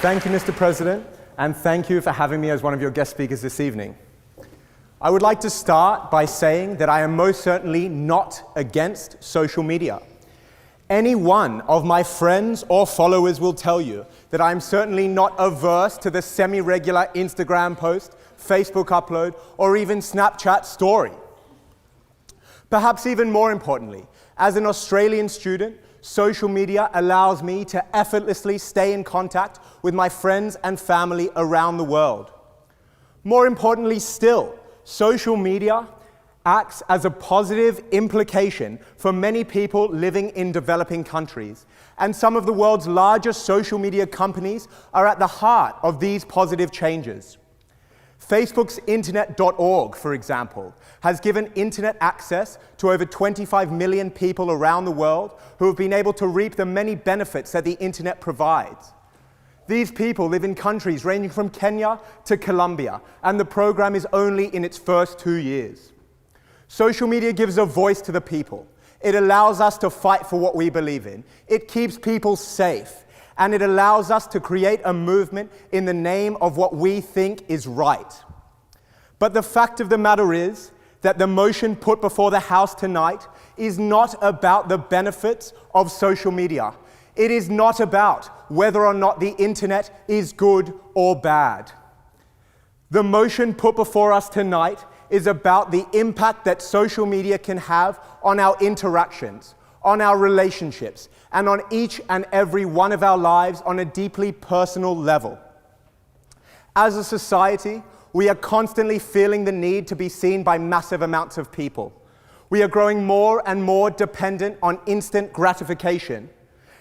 Thank you, Mr. President, and thank you for having me as one of your guest speakers this evening. I would like to start by saying that I am most certainly not against social media. Any one of my friends or followers will tell you that I'm certainly not averse to the semi-regular Instagram post, Facebook upload, or even Snapchat story. Perhaps even more importantly, as an Australian student, social media allows me to effortlessly stay in contact with my friends and family around the world. More importantly still, social media acts as a positive implication for many people living in developing countries. And some of the world's largest social media companies are at the heart of these positive changes. Facebook's internet.org, for example, has given internet access to over 25 million people around the world who have been able to reap the many benefits that the internet provides. These people live in countries ranging from Kenya to Colombia, and the program is only in its first 2 years. Social media gives a voice to the people. It allows us to fight for what we believe in. It keeps people safe. And it allows us to create a movement in the name of what we think is right. But the fact of the matter is that the motion put before the House tonight is not about the benefits of social media. It is not about whether or not the internet is good or bad. The motion put before us tonight is about the impact that social media can have on our interactions, on our relationships, and on each and every one of our lives on a deeply personal level. As a society, we are constantly feeling the need to be seen by massive amounts of people. We are growing more and more dependent on instant gratification.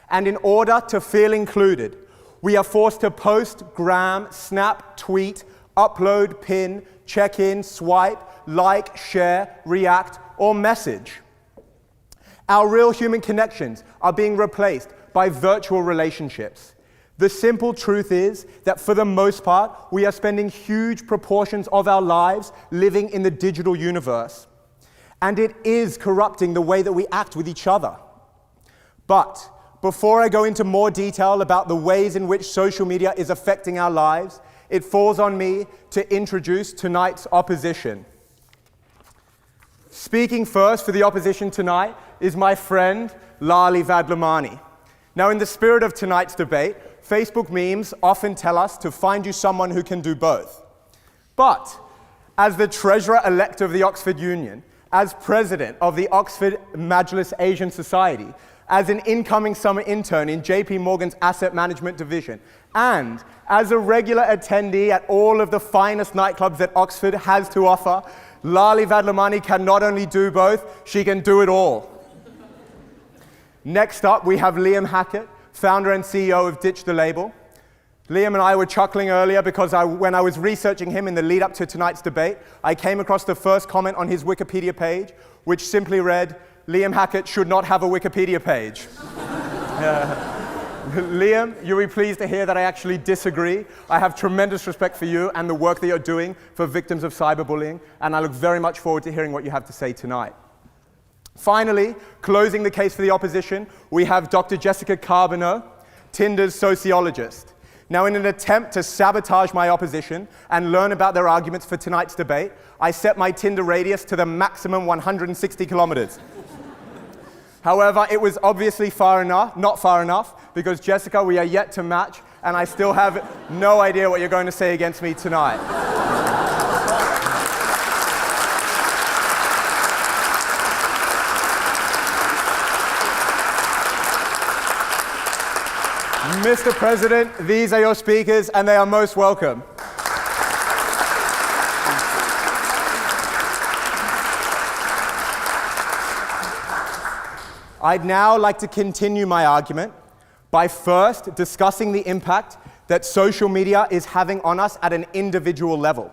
And in order to feel included, we are forced to post, gram, snap, tweet, upload, pin, check in, swipe, like, share, react, or message. Our real human connections are being replaced by virtual relationships. The simple truth is that for the most part, we are spending huge proportions of our lives living in the digital universe. And it is corrupting the way that we act with each other. But before I go into more detail about the ways in which social media is affecting our lives, it falls on me to introduce tonight's opposition. Speaking first for the opposition tonight is my friend, Lali Vadlamani. Now, in the spirit of tonight's debate, Facebook memes often tell us to find you someone who can do both. But as the Treasurer-elect of the Oxford Union, as President of the Oxford Majlis Asian Society, as an incoming summer intern in JP Morgan's Asset Management Division, and as a regular attendee at all of the finest nightclubs that Oxford has to offer, Lali Vadlamani can not only do both, she can do it all. Next up, we have Liam Hackett, founder and CEO of Ditch the Label. Liam and I were chuckling earlier because when I was researching him in the lead up to tonight's debate, I came across the first comment on his Wikipedia page, which simply read, "Liam Hackett should not have a Wikipedia page." Liam, you'll be pleased to hear that I actually disagree. I have tremendous respect for you and the work that you're doing for victims of cyberbullying, and I look very much forward to hearing what you have to say tonight. Finally, closing the case for the opposition, we have Dr. Jessica Carbonneau, Tinder's sociologist. Now, in an attempt to sabotage my opposition and learn about their arguments for tonight's debate, I set my Tinder radius to the maximum 160 kilometers. However, it was obviously not far enough, because Jessica, we are yet to match, and I still have no idea what you're going to say against me tonight. Mr. President, these are your speakers, and they are most welcome. I'd now like to continue my argument by first discussing the impact that social media is having on us at an individual level.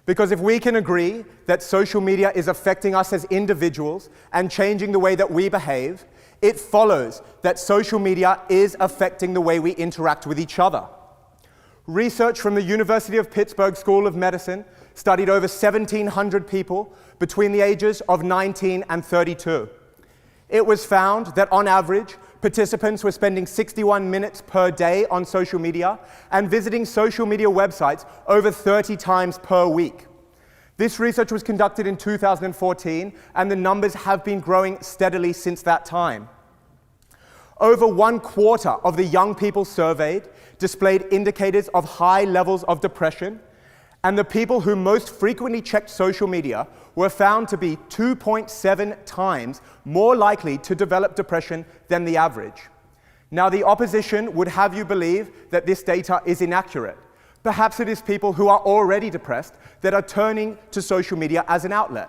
Because if we can agree that social media is affecting us as individuals and changing the way that we behave, it follows that social media is affecting the way we interact with each other. Research from the University of Pittsburgh School of Medicine studied over 1,700 people between the ages of 19 and 32. It was found that on average, Participants were spending 61 minutes per day on social media and visiting social media websites over 30 times per week. This research was conducted in 2014, and the numbers have been growing steadily since that time. Over 1/4 of the young people surveyed displayed indicators of high levels of depression, and the people who most frequently checked social media were found to be 2.7 times more likely to develop depression than the average. Now, the opposition would have you believe that this data is inaccurate. Perhaps it is people who are already depressed that are turning to social media as an outlet.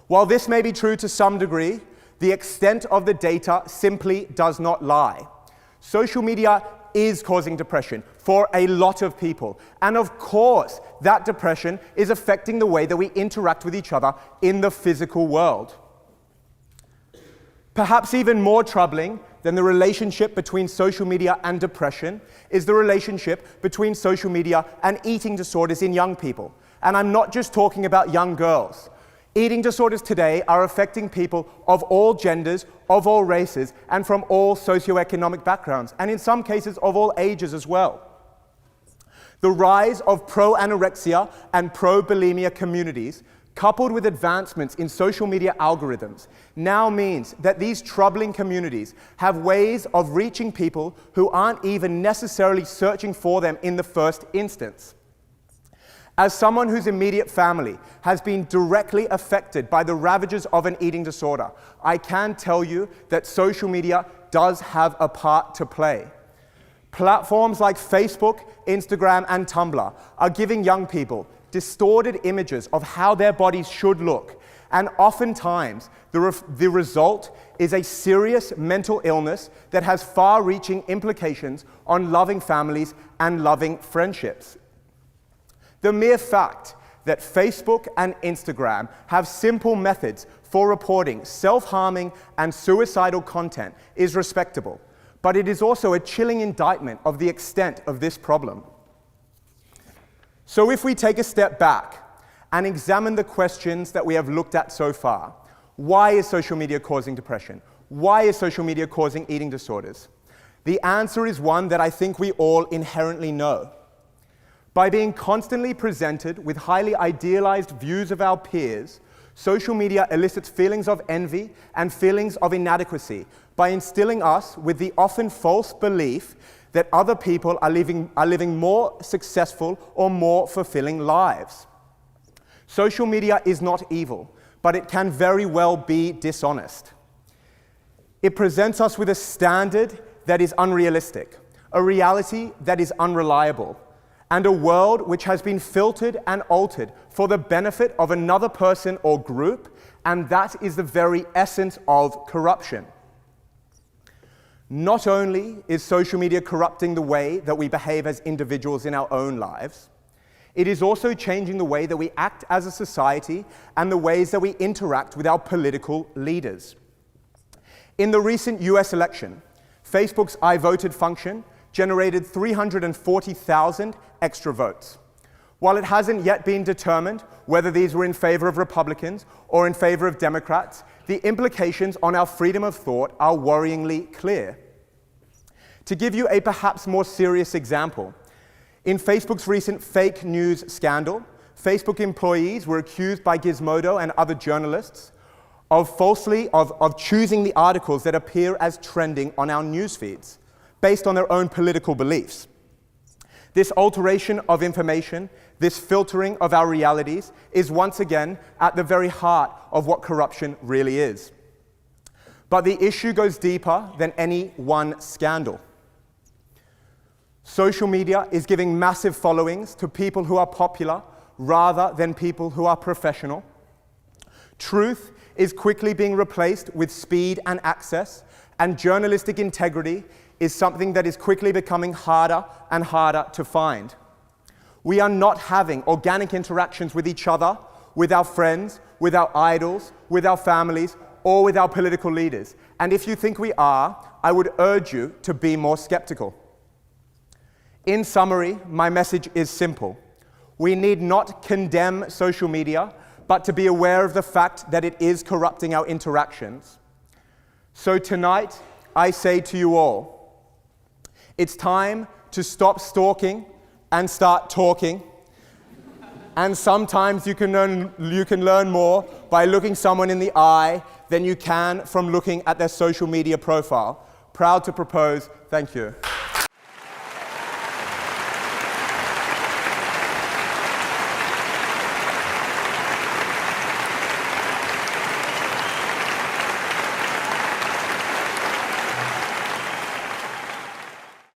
While this may be true to some degree, the extent of the data simply does not lie. Social media is causing depression for a lot of people. And of course, that depression is affecting the way that we interact with each other in the physical world. Perhaps even more troubling than the relationship between social media and depression is the relationship between social media and eating disorders in young people. And I'm not just talking about young girls. Eating disorders today are affecting people of all genders, of all races, and from all socioeconomic backgrounds, and in some cases of all ages as well. The rise of pro-anorexia and pro-bulimia communities, coupled with advancements in social media algorithms, now means that these troubling communities have ways of reaching people who aren't even necessarily searching for them in the first instance. As someone whose immediate family has been directly affected by the ravages of an eating disorder, I can tell you that social media does have a part to play. Platforms like Facebook, Instagram, and Tumblr are giving young people distorted images of how their bodies should look, and oftentimes the result is a serious mental illness that has far-reaching implications on loving families and loving friendships. The mere fact that Facebook and Instagram have simple methods for reporting self-harming and suicidal content is respectable, but it is also a chilling indictment of the extent of this problem. So if we take a step back and examine the questions that we have looked at so far, why is social media causing depression? Why is social media causing eating disorders? The answer is one that I think we all inherently know. By being constantly presented with highly idealized views of our peers, social media elicits feelings of envy and feelings of inadequacy by instilling us with the often false belief that other people are living more successful or more fulfilling lives. Social media is not evil, but it can very well be dishonest. It presents us with a standard that is unrealistic, a reality that is unreliable, and a world which has been filtered and altered for the benefit of another person or group, and that is the very essence of corruption. Not only is social media corrupting the way that we behave as individuals in our own lives, it is also changing the way that we act as a society and the ways that we interact with our political leaders. In the recent US election, Facebook's I Voted function generated 340,000 extra votes. While it hasn't yet been determined whether these were in favor of Republicans or in favor of Democrats, the implications on our freedom of thought are worryingly clear. To give you a perhaps more serious example, in Facebook's recent fake news scandal, Facebook employees were accused by Gizmodo and other journalists of choosing the articles that appear as trending on our news feeds, based on their own political beliefs. This alteration of information, this filtering of our realities, is once again at the very heart of what corruption really is. But the issue goes deeper than any one scandal. Social media is giving massive followings to people who are popular rather than people who are professional. Truth is quickly being replaced with speed and access, and journalistic integrity is something that is quickly becoming harder and harder to find. We are not having organic interactions with each other, with our friends, with our idols, with our families, or with our political leaders. And if you think we are, I would urge you to be more skeptical. In summary, my message is simple. We need not condemn social media, but to be aware of the fact that it is corrupting our interactions. So tonight, I say to you all, it's time to stop stalking and start talking. And sometimes you can learn more by looking someone in the eye than you can from looking at their social media profile. Proud to propose. Thank you.